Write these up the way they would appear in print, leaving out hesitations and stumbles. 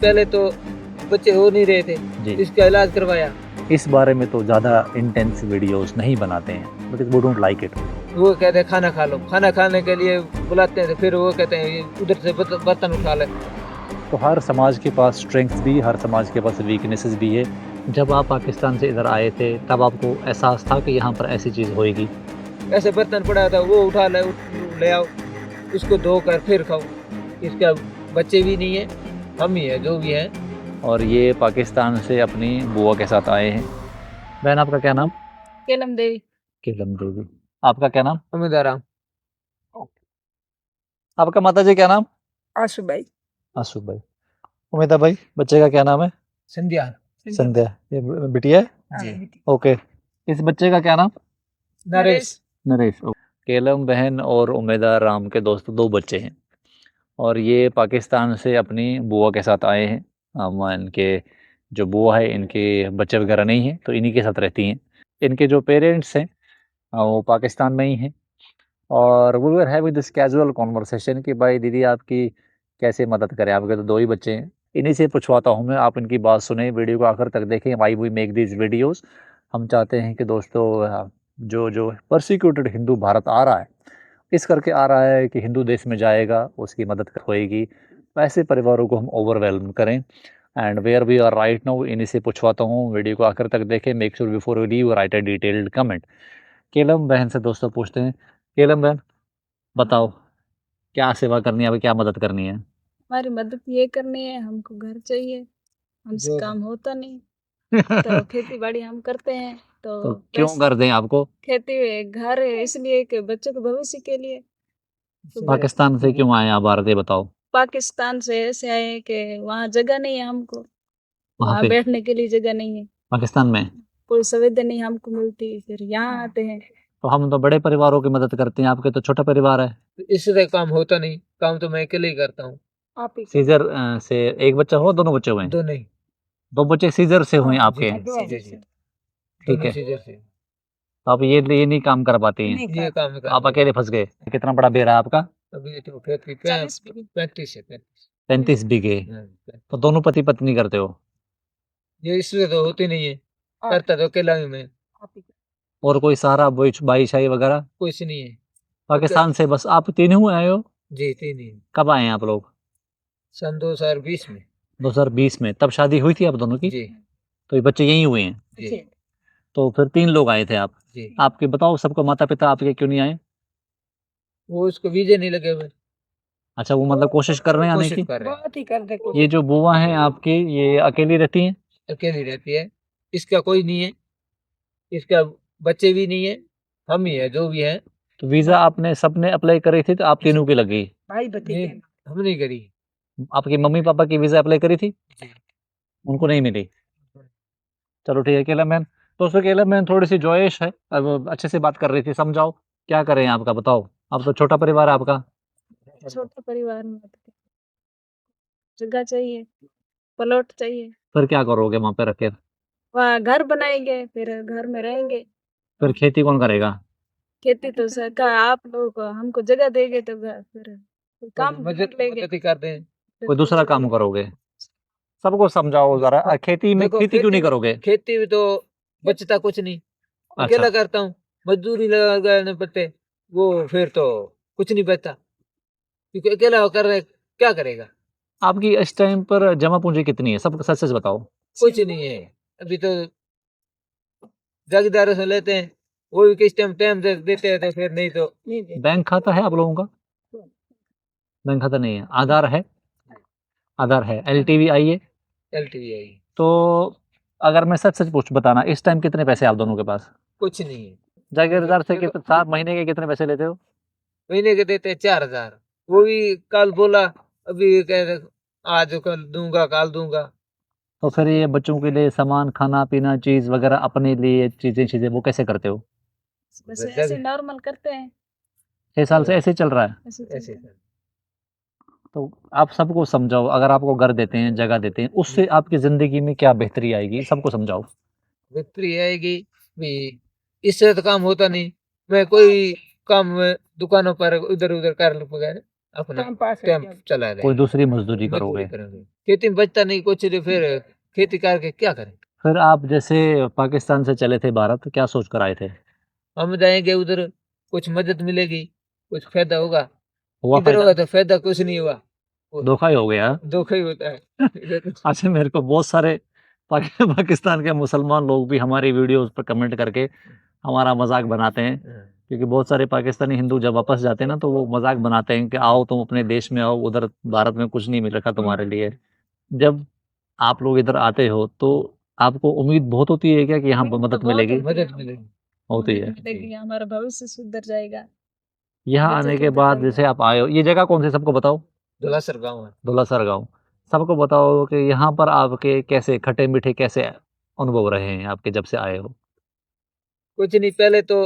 पहले तो बच्चे हो नहीं रहे थे, जी। इसका इलाज करवाया। इस बारे में तो ज़्यादा इंटेंस वीडियोस नहीं बनाते हैं, बट वो डोंट लाइक इट। वो कहते हैं खाना खा लो, खाना खाने के लिए बुलाते हैं तो फिर वो कहते हैं उधर से बर्तन उठा ले। तो हर समाज के पास स्ट्रेंथ्स भी, हर समाज के पास वीकनेसेस भी है। जब आप पाकिस्तान से इधर आए थे, तब आपको एहसास था कि यहाँ पर ऐसी चीज़ होएगी? ऐसे बर्तन पड़ा था वो उठा ले, ले आओ, उसको धोकर फिर खाओ। इसका बच्चे भी नहीं है, हम ही है जो भी है। और ये पाकिस्तान से अपनी बुआ के साथ आए हैं। बहन, आपका क्या नाम? केलम देवी। केलम देवी। आपका क्या नाम? उम्मीदाराम। आपका माताजी क्या नाम? आशु भाई। आशु भाई। उमेदा भाई, बच्चे का क्या नाम है? संध्या। संध्या। ये बिटिया है? जी। ओके। इस बच्चे का क्या नाम? नरेश। नरेश। केलम बहन और उमेदा राम के दोस्त 2 बच्चे हैं और ये पाकिस्तान से अपनी बुआ के साथ आए हैं। इनके जो बुआ है, इनके बच्चे वगैरह नहीं हैं, तो इन्हीं के साथ रहती हैं। इनके जो पेरेंट्स हैं वो पाकिस्तान में ही हैं और we were having this casual conversation कि भाई दीदी आपकी कैसे मदद करें, आपके तो 2 ही बच्चे हैं। इन्हीं से पूछवाता हूँ मैं, आप इनकी बात सुनें, वीडियो को आखिर तक देखें। Why we make these videos. हम चाहते हैं कि दोस्तों जो परसिक्यूटेड हिंदू भारत आ रहा है, इस करके आ रहा है कि हिंदू देश में जाएगा, उसकी मदद होएगी, वैसे परिवारों को हम ओवरवेल्म करें। And where we are right now, इन्हीं से पूछवाता हूँ, वीडियो को आखिर तक देखें। Make sure before you leave write a detailed comment. केलम बहन से दोस्तों पूछते हैं, केलम बहन बताओ क्या सेवा करनी है, अभी क्या मदद करनी है? हमारी मदद ये करनी है, हमको घर चाहिए, हमसे जो काम होता नहीं तो खेती बाड़ी हम करते हैं तो तो क्यों कर दें आपको? खेती घर है इसलिए कि बच्चों के भविष्य के लिए। तो पाकिस्तान से क्यों आए आप भारत, ये बताओ? पाकिस्तान से ऐसे आए कि वहाँ जगह नहीं है हमको, वहाँ वहाँ पे बैठने के लिए जगह नहीं है, पाकिस्तान में कोई सुविधा नहीं हमको मिलती, फिर यहाँ आते हैं। तो हम तो बड़े परिवारों की मदद करते हैं, आपके तो छोटा परिवार है। इससे काम होता नहीं, काम तो मैं अकेले ही करता हूँ। आप ही सीजर से एक बच्चा हो, दोनों बच्चे हुए हैं? दो नहीं। 2 बच्चे सीजर से हुए आपके? जी जी। ठीक है। सीजर से। तो आप ये नहीं काम कर पाती हैं, ये काम आप अकेले फंस गए। कितना बड़ा बेरा है आपका? अभी तो फैक्ट्री 35 है 35। 35 बीघे। तो दोनों पति पत्नी करते हो? ये इसलिए तो होती नहीं है, करता तो अकेला ही मैं। और कोई सहारा, भाई शाई वगैरह? कुछ नहीं है। पाकिस्तान से बस आप 3 ही आए हो? जी 3 ही। कब आए हैं आप लोग? सन 2020 में। 2020 में? तब शादी हुई थी आप दोनों की? जी तो ये बच्चे यहीं हुए हैं? जी तो फिर 3 लोग आए थे आप। जी। आपके बताओ, सबको माता-पिता आपके क्यों नहीं आए? वो उसको वीजे नहीं लगे हुए। अच्छा, वो मतलब कोशिश कर रहे हैं आने की? कोशिश कर रहे हैं। बहुत ही कर दे ये जो बुआ हैं आपकी, ये अकेली रहती हैं? अकेली रहती है, इसका कोई नहीं है, इसका बच्चे भी नहीं है, हम ही है जो भी है। तो वीज़ा आपने सबने अप्लाई करी थी, तो आप तीनों की लगी? भाई नहीं, हम नहीं करी। आपके मम्मी-पापा की वीज़ा अप्लाई करी थी? जी। उनको नहीं मिली? चलो ठीक है। केलम मैन, दोस्तों केलम मैन थोड़ी-सी जॉयश है, अब अच्छे से बात कर रही थी, समझाओ क्या करें आपका, बताओ? अब तो छोटा परिवार है आपका। छोटे परिवार में जगह चाहिए, प्लॉट चाहिए, फिर क्या करोगे वहाँ पे रख के? वहाँ घर बनाएंगे, फिर घर में रहेंगे। फिर खेती कौन करेगा? खेती तो सरकार आप लोग हमको जगह देंगे तो फिर काम मदद कर लेंगे। मदद ही करते हैं। कोई दूसरा काम करोगे? सबको समझाओ ज़रा, खेती में देखो, खेती क्यों नहीं करोगे? खेती में तो बचता कुछ नहीं, अकेला अच्छा, करता हूँ, मजदूरी लगाने पड़ते, वो फिर तो कुछ नहीं बचता, क्योंकि अकेला कर रहे क्या करेगा। आपकी इस टाइम पर जमा पूँजी कितनी है? सब सच-सच बताओ। कुछ नहीं है, अभी तो जागीरदारों से लेते हैं, वो भी किस टाइम टाइम से देते हैं, तो फिर नहीं तो बैंक खाता है आप लोगों का? बैंक खाता नहीं है। आधार है? आधार है। एलटीवी आई है? एलटीवी आई तो अगर मैं सच-सच बताना, इस टाइम कितने पैसे हैं आप दोनों के पास? कुछ नहीं है। जागीरदार से कितने महीने के कितने पैसे लेते हो? महीने के देते हैं 4000, वो भी कल बोला, अभी कह रहे आज कल दूंगा कल दूंगा। तो फिर ये बच्चों के लिए सामान, खाना-पीना, चीज़ वगैरह, अपने लिए चीज़ें वो कैसे करते हो? बस ऐसे नॉर्मल करते हैं। 6 साल से ऐसे ही चल रहा है? ऐसे तो आप सबको समझाओ, अगर आपको घर देते हैं, जगह देते हैं, उससे आपकी ज़िंदगी में क्या बेहतरी आएगी? सबको समझाओ। बिक्री आएगी भी, इससे तो काम होता नहीं, मैं कोई काम दुकानों पर इधर उधर कर लूंगा, अपना टाइम पास टाइम चला रहे कोई दूसरी मजदूरी मजदूरी करोगे। करेंगे। खेती में बचता नहीं कुछ, नहीं फिर खेती करके क्या करें। फिर आप जैसे पाकिस्तान से चले थे भारत, क्या सोच कर आए थे? हम जाएंगे उधर, कुछ मदद मिलेगी, कुछ फायदा होगा। हुआ इधर फायदा? होगा तो फायदा कुछ नहीं हुआ, वो धोखा ही हो गया। धोखा ही होता है। इधर अच्छा, मेरे को बहुत सारे पाकिस्तान के मुसलमान लोग भी हमारी वीडियोस पर कमेंट करके हमारा मजाक बनाते हैं, क्योंकि बहुत सारे पाकिस्तानी हिंदू जब वापस जाते हैं ना तो वो मजाक बनाते हैं कि आओ तुम अपने देश में आओ, उधर भारत में कुछ नहीं मिल रखा तुम्हारे लिए। जब आप लोग इधर आते हो तो आपको उम्मीद बहुत होती है क्या कि यहाँ पर मदद मिलेगी? मदद मिलेगी। होती है। मिलेगी, हमारा भविष्य सुधर जाएगा। यहाँ बच्चे आने के के बाद पढ़ाई जैसे आप आए हो, ये जगह कौन सी सबको बताओ? धुलासर गाँव है। धुलासर गाँव। सबको बताओ कि यहाँ पर आपके कैसे खट्टे मीठे कैसे अनुभव रहे हैं आपके जब से आए हो? कुछ नहीं, पहले तो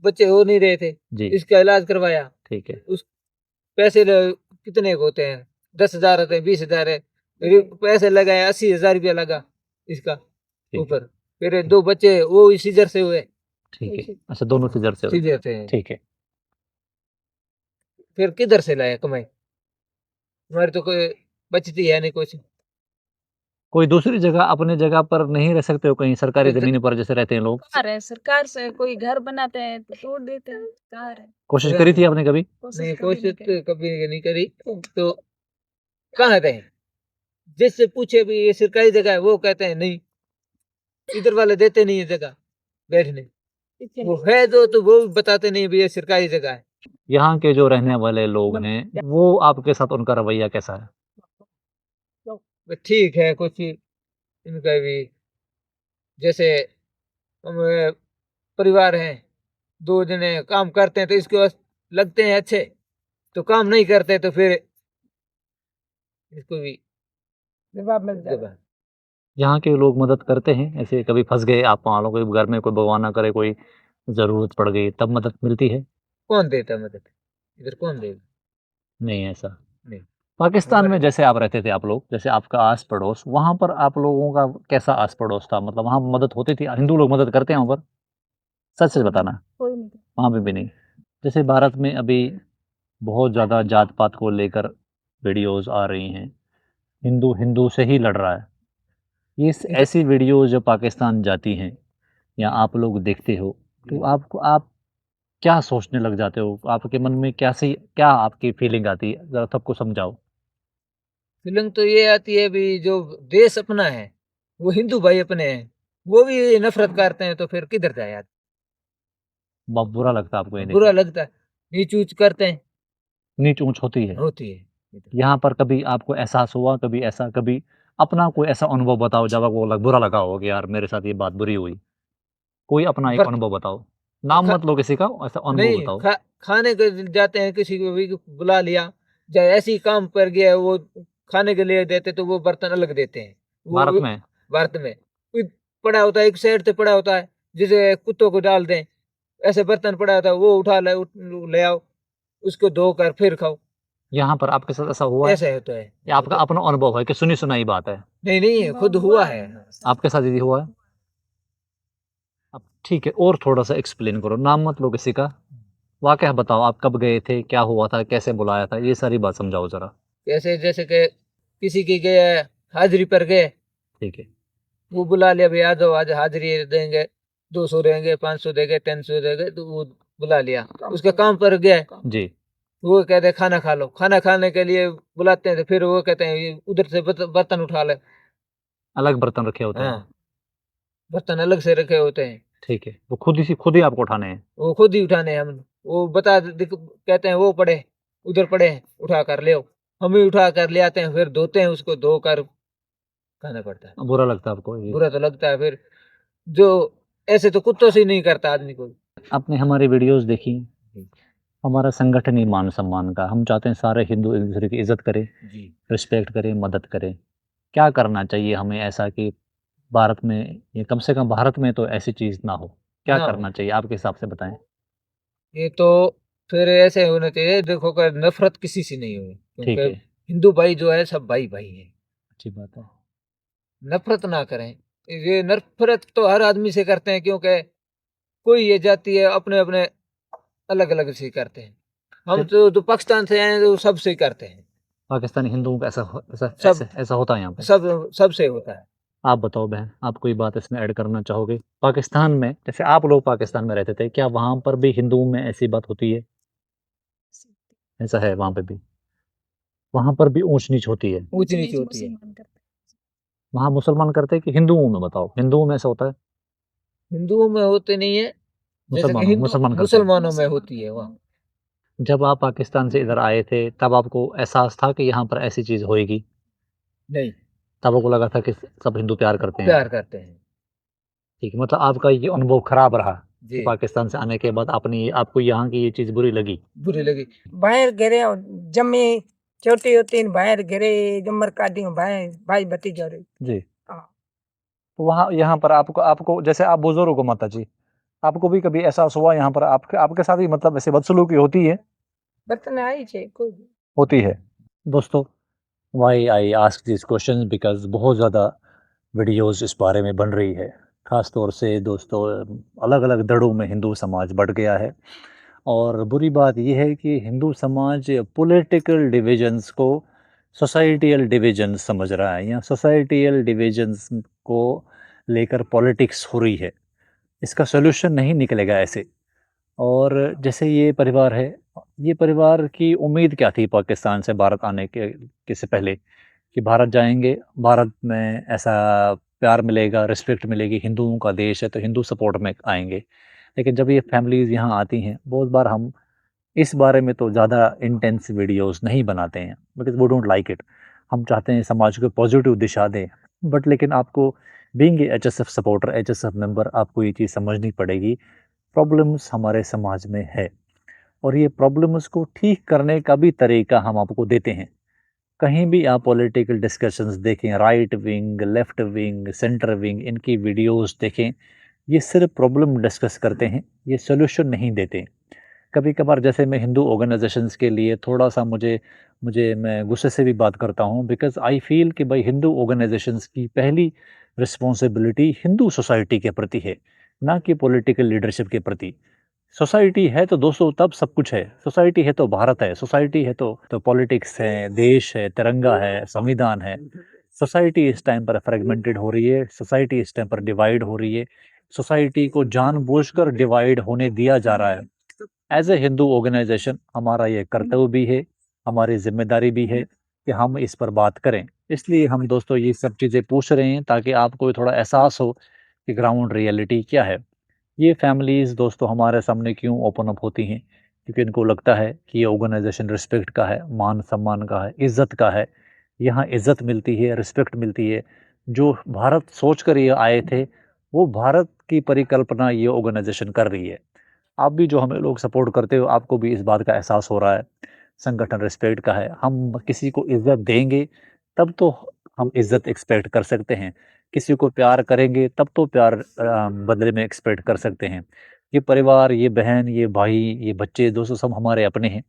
बच्चे हो नहीं रहे थे, जी, इसका इलाज करवाया। ठीक है। उस पैसे कितने के होते हैं, 10,000 होते हैं, 20,000 है, फिर पैसे लगाए, 80,000 रुपया लगा इसका ठीक है, ऊपर। फिर 2 बच्चे वो सीजर से हुए, ठीक है। अच्छा, दोनों सीजर से हुए। सीजर से। ठीक है। फिर किधर से लाए कमाई, हमारी तो कोई बचती है नहीं कुछ। कोई दूसरी जगह अपने जगह पर नहीं रह सकते हो कहीं सरकारी तो ज़मीन पर जैसे रहते हैं लोग? कहाँ रहे, सरकार से कोई घर बनाते हैं तो तोड़ देते हैं, कहाँ रहे। कोशिश करी थी आपने कभी? नहीं, कभी कोशिश करी। तो कभी नहीं करी। तो कहाँ रहे, जिससे पूछे भी ये सरकारी जगह है, वो कहते हैं नहीं, इधर वाले देते नहीं है जगह बैठने। वो है जो, तो वो भी बताते नहीं भी ये सरकारी जगह है। यहाँ के जो रहने वाले लोग हैं, वो आपके साथ उनका रवैया कैसा है? ठीक है, कुछ इनका भी, जैसे हम परिवार हैं, 2 जने काम करते हैं तो इसके पास लगते हैं अच्छे, तो काम नहीं करते तो फिर इसको भी जवाब मिल जाएगा। यहाँ के लोग मदद करते हैं? ऐसे कभी फँस गए आप मान लो कोई घर में कोई भगवान ना करे कोई ज़रूरत पड़ गई तब मदद मिलती है? कौन देता मदद, इधर कौन देगा? नहीं ऐसा। नहीं। पाकिस्तान में जैसे आप रहते थे आप लोग, जैसे आपका आस-पड़ोस, वहाँ पर आप लोगों का कैसा आस-पड़ोस था? मतलब वहाँ मदद होती थी? हिंदू लोग मदद करते हैं वहाँ पर? सच-सच बताना। कोई नहीं। वहाँ पे भी नहीं। जैसे भारत में अभी बहुत ज़्यादा जात-पात को लेकर वीडियोज़ आ रही हैं। हिंदू हिंदू से ही लड़ रहा है। ये ऐसी वीडियोज़ जब पाकिस्तान जाती हैं या आप लोग देखते हो, तो आप क्या सोचने लग जाते हो? आपके मन में क्या आपकी फीलिंग आती है? ज़रा सबको समझाओ। फीलिंग तो ये आती है भी, जो देश अपना है, वो हिंदू भाई अपने हैं, वो भी नफरत करते हैं तो फिर किधर जाए आदमी। बहुत बुरा लगता है आपको ये देख बुरा के? लगता है, नीच ऊंच करते हैं, नीच-ऊँच होती है। होती है इधर। यहाँ पर कभी आपको एहसास हुआ, कभी ऐसा कभी अपना कोई ऐसा अनुभव बताओ जब आपको बुरा लगा हो कि यार मेरे साथ ये बात बुरी हुई? कोई अपना एक बर्त अनुभव बताओ। नाम खा, मत लो किसी का, ऐसा अनुभव नहीं बताओ। खाने के जाते हैं, किसी को भी बुला लिया, चाहे ऐसे ही काम पर गया है, वो खाने के लिए देते तो वो बर्तन अलग देते हैं। भारत वो में? भारत में कोई पड़ा होता है, एक साइड से पड़ा होता है, जिसे कुत्तों को डाल दें, ऐसे बर्तन पड़ा होता है, वो ले आओ, उसको धोकर फिर खाओ। यहाँ पर आपके साथ ऐसा हुआ है? ऐसा होता है। या आपका अपना अनुभव है कि सुनी-सुनाई बात है? नहीं नहीं, खुद हुआ है। आपके साथ यदि हुआ है? अब ठीक है, और थोड़ा-सा एक्सप्लेन करो, नाम मत लो किसी का। वाक़या बताओ, आप कब गए थे? क्या हुआ था? कैसे बुलाया था? ये सारी बात समझाओ ज़रा। जैसे जैसे कि किसी की गए, हाजिरी पर गए, ठीक है। वो बुला लिया, भाई आ जाओ, आज हाजिरी देंगे, 200 देंगे, 500 देंगे, 300 देंगे, तो वो बुला लिया। उसके काम पर गया, जी। वो कहते हैं खाना खा लो, खाना खाने के लिए बुलाते हैं तो फिर वो कहते हैं ये उधर से बर्तन उठा ले। अलग बर्तन रखे होते हैं। हाँ, बर्तन अलग से रखे होते हैं, ठीक है। वो खुद ही आपको उठाने हैं। वो खुद ही उठाने हैं। हम वो कहते हैं वो पड़े, उधर पड़े हैं, उठा कर ले आओ। हम ही उठा कर ले आते हैं, फिर धोते हैं, उसको धोकर खाना पड़ता है। बुरा लगता है आपको ये? बुरा तो लगता है फिर, जो ऐसे तो कुत्तों से ही नहीं करता आदमी को। आपने हमारी वीडियोज़ देखी, हमारा संगठन ही मान-सम्मान का। हम चाहते हैं सारे हिंदू एक-दूसरे की इज़्ज़त करें, जी। रिस्पेक्ट करें, मदद करें। क्या करना चाहिए हमें ऐसा कि भारत में ये कम से कम भारत में तो ऐसी चीज़ ना हो? क्या ना हो। करना चाहिए आपके हिसाब से बताएँ? ये तो फिर ऐसे होना चाहिए, देखो कि नफरत किसी से नहीं हो, ठीक क्योंकि है, हिंदू भाई जो है सब भाई भाई है। अच्छी बात है। नफरत ना करें। ये नफरत तो हर आदमी से करते हैं, क्योंकि कोई ये जाति है, अपने अपने अलग अलग से करते हैं। हम तो जो पाकिस्तान से आए हैं तो सबसे ही करते हैं, पाकिस्तानी हिंदुओं का सब ऐसा होता है यहाँ पे? सबसे होता है। आप बताओ बहन, आप कोई बात इसमें ऐड करना चाहोगे? पाकिस्तान में जैसे आप लोग पाकिस्तान में रहते थे, क्या वहाँ पर भी हिंदुओं में ऐसी बात होती है? ऐसा है वहाँ पे भी? वहाँ पर भी ऊंच-नीच होती है? ऊंच नीच होती है। मुसलमान करते वहाँ मुसलमान करते हैं कि हिंदुओं में बताओ? हिंदुओं में ऐसा होता है? हिंदुओं में होते नहीं है, जैसे कि हिंदू मुसलमान करते हैं। मुसलमानों में होती है वहाँ। जब आप पाकिस्तान से इधर आए थे, तब आपको एहसास था कि यहाँ पर ऐसी चीज़ होएगी? नहीं, तब आपको लगा था कि सब हिंदू प्यार करते हैं? प्यार करते हैं। ठीक है, मतलब आपका ये अनुभव खराब रहा कि जी, पाकिस्तान से आने के बाद आपको यहाँ की ये चीज़ बुरी लगी। बुरी लगी। बाहर घरे जमे छोटी होती न बाहर घरे जमर काटी भाई भाई भतीजा रे जी। हाँ। तो वहाँ यहाँ पर आपको आपको जैसे आप बुज़ुर्ग हो माताजी, आपको भी कभी एहसास हुआ यहाँ पर आपके आपके साथ भी मतलब ऐसे बदसलूकी होती है? बर्तन आई छे कोई होती है। दोस्तों, why I ask this question because बहुत ज़्यादा वीडियोज़ इस बारे में बन रही है। ख़ास तौर से दोस्तों अलग-अलग धड़ों में हिंदू समाज बँट गया है और बुरी बात ये है कि हिंदू समाज पॉलिटिकल डिविजन्स को सोसाइटियल डिविजन्स समझ रहा है या सोसाइटियल डिविजन्स को लेकर पॉलिटिक्स हो रही है। इसका सॉल्यूशन नहीं निकलेगा ऐसे। और जैसे ये परिवार है, ये परिवार की उम्मीद क्या थी पाकिस्तान से भारत आने के से पहले कि भारत जाएँगे, भारत में ऐसा प्यार मिलेगा, रिस्पेक्ट मिलेगी, हिंदुओं का देश है तो हिंदू सपोर्ट में आएँगे। लेकिन जब ये फैमिलीज़ यहाँ आती हैं, बहुत बार हम इस बारे में तो ज़्यादा इंटेंस वीडियोज़ नहीं बनाते हैं because we don't like it. हम चाहते हैं समाज को पॉजिटिव दिशा दें, बट लेकिन आपको बीइंग ए एचएसएफ सपोर्टर, एचएसएफ मेंबर आपको ये चीज़ समझनी पड़ेगी, प्रॉब्लम्स हमारे समाज में है और ये प्रॉब्लम्स को ठीक करने का भी तरीका हम आपको देते हैं। कहीं भी आप पॉलिटिकल डिस्कशंस देखें, right wing, left wing, centre wing, इनकी वीडियोज़ देखें, ये सिर्फ़ प्रॉब्लम डिस्कस करते हैं, ये सॉल्यूशन नहीं देते। कभी-कभार जैसे मैं हिंदू ऑर्गेनाइज़ेशंस के लिए थोड़ा-सा मुझे मुझे मैं गुस्से से भी बात करता हूँ बिकॉज़ आई फ़ील कि भाई हिंदू ऑर्गेनाइज़ेशंस की पहली रिस्पॉन्सिबिलिटी हिंदू सोसाइटी के प्रति है, ना कि पॉलिटिकल लीडरशिप के प्रति। सोसाइटी है तो दोस्तों तब सब कुछ है, सोसाइटी है तो भारत है, सोसाइटी है तो पॉलिटिक्स है, देश है, तिरंगा है, संविधान है। सोसाइटी इस टाइम पर फ्रेगमेंटेड हो रही है, सोसाइटी इस टाइम पर डिवाइड हो रही है, सोसाइटी को जानबूझकर डिवाइड होने दिया जा रहा है। एज ए हिंदू ऑर्गेनाइजेशन हमारा ये कर्तव्य भी है, हमारी जिम्मेदारी भी है कि हम इस पर बात करें। इसलिए हम दोस्तों ये सब चीज़ें पूछ रहे हैं ताकि आपको थोड़ा एहसास हो कि ग्राउंड रियलिटी क्या है। ये फैमिलीज़ दोस्तों हमारे सामने क्यों ओपन अप होती हैं, क्योंकि इनको लगता है कि ये ऑर्गेनाइजेशन रिस्पेक्ट का है, मान सम्मान का है, इज़्ज़त का है। यहाँ इज़्ज़त मिलती है, रिस्पेक्ट मिलती है। जो भारत सोच कर ये आए थे, वो भारत की परिकल्पना ये ऑर्गेनाइजेशन कर रही है। आप भी जो हमें लोग सपोर्ट करते हो, आपको भी इस बात का एहसास हो रहा है, संगठन रिस्पेक्ट का है। हम किसी को इज़्ज़त देंगे, तब तो हम इज़्ज़त एक्सपेक्ट कर सकते हैं। किसी को प्यार करेंगे, तब तो प्यार बदले में एक्सपेक्ट कर सकते हैं। ये परिवार, ये बहन, ये भाई, ये बच्चे दोस्तों सब हमारे अपने हैं,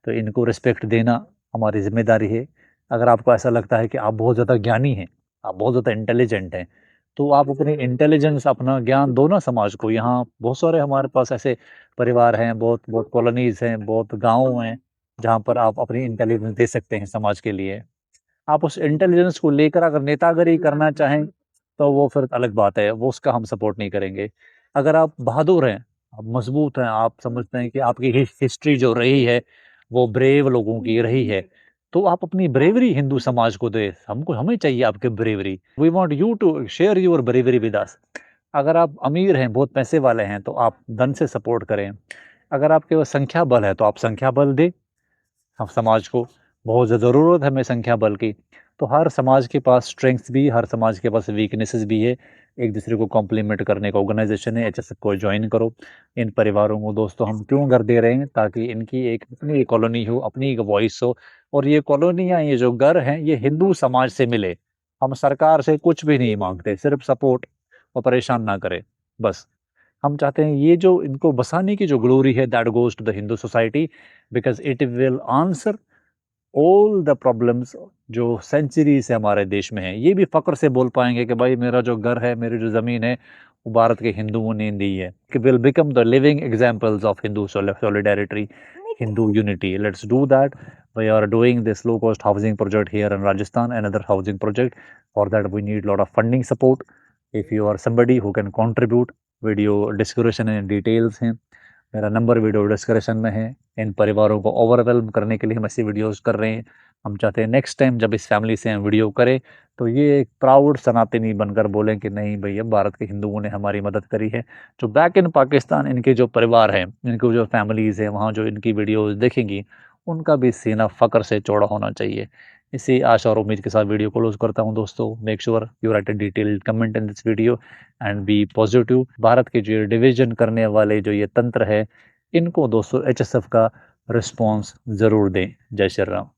तो इनको रिस्पेक्ट देना हमारी ज़िम्मेदारी है। अगर आपको ऐसा लगता है कि आप बहुत ज़्यादा ज्ञानी हैं, आप बहुत ज़्यादा इंटेलिजेंट हैं, तो आप अपनी इंटेलिजेंस, अपना ज्ञान दो ना समाज को। यहाँ बहुत सारे हमारे पास ऐसे परिवार हैं, बहुत बहुत कॉलोनीज़ हैं, बहुत गाँव हैं, जहाँ पर आप अपनी इंटेलिजेंस दे सकते हैं समाज के लिए। आप उस इंटेलिजेंस को लेकर अगर नेतागिरी करना चाहें, तो वो फिर अलग बात है, वो उसका हम सपोर्ट नहीं करेंगे। अगर आप बहादुर हैं, आप मज़बूत हैं, आप समझते हैं कि आपकी हिस्ट्री जो रही है, वो ब्रेव लोगों की रही है, तो आप अपनी ब्रेवरी हिंदू समाज को दें। हमें चाहिए आपकी bravery. We want you to share your bravery with us. अगर आप अमीर हैं, बहुत पैसे वाले हैं, तो आप धन से सपोर्ट करें। अगर आपके पास संख्या बल है, तो आप संख्या बल दें। हम समाज को बहुत ज़रूरत है हमें संख्या बल की। तो हर समाज के पास स्ट्रेंथ्स भी, हर समाज के पास वीकनेसेस भी है। एक दूसरे को कॉम्प्लीमेंट करने का ऑर्गेनाइजेशन है, एचएसएफ को ज्वाइन करो। इन परिवारों को दोस्तों हम क्यों घर दे रहे हैं, ताकि इनकी एक अपनी कॉलोनी हो, अपनी एक वॉइस हो, और ये कॉलोनियाँ, ये जो घर हैं, ये हिंदू समाज से मिले। हम सरकार से कुछ भी नहीं मांगते, सिर्फ सपोर्ट, और परेशान ना करें, बस। हम चाहते हैं ये जो इनको बसाने की जो ग्लोरी है, that goes to the Hindu society, because it will answer all the problems जो सेंचुरी से हमारे देश में है। ये भी फ़क्र से बोल पाएँगे कि भाई मेरा जो घर है, मेरी जो ज़मीन है, वो भारत के हिंदुओं ने दी है। Will become the living examples of Hindu solidarity Hindu unity. Let's do that. We are doing this low cost housing project here in Rajasthan, another housing project. For that we need a lot of funding support. If you are somebody who can contribute, video description and details हैं, मेरा number video description में है। इन परिवारों को overwhelm करने के लिए हम ऐसी वीडियोस कर रहे हैं। हम चाहते हैं नेक्स्ट टाइम जब इस फैमिली से हम वीडियो करें तो ये एक प्राउड सनातनी बनकर बोलें कि नहीं भैया भारत के हिंदुओं ने हमारी मदद करी है। जो बैक इन पाकिस्तान इनके जो परिवार हैं, इनके जो फैमिलीज़ हैं, वहाँ जो इनकी वीडियोस देखेंगी उनका भी सीना फ़क्र से चौड़ा होना चाहिए। इसी आशा और उम्मीद के साथ वीडियो को क्लोज करता हूँ दोस्तों। Make sure you write a detailed comment in this video and be positive. Bharat के जो डिवीजन करने वाले जो ये तंत्र है, इनको दोस्तों HSF का रिस्पॉन्स ज़रूर दें। जय श्री राम।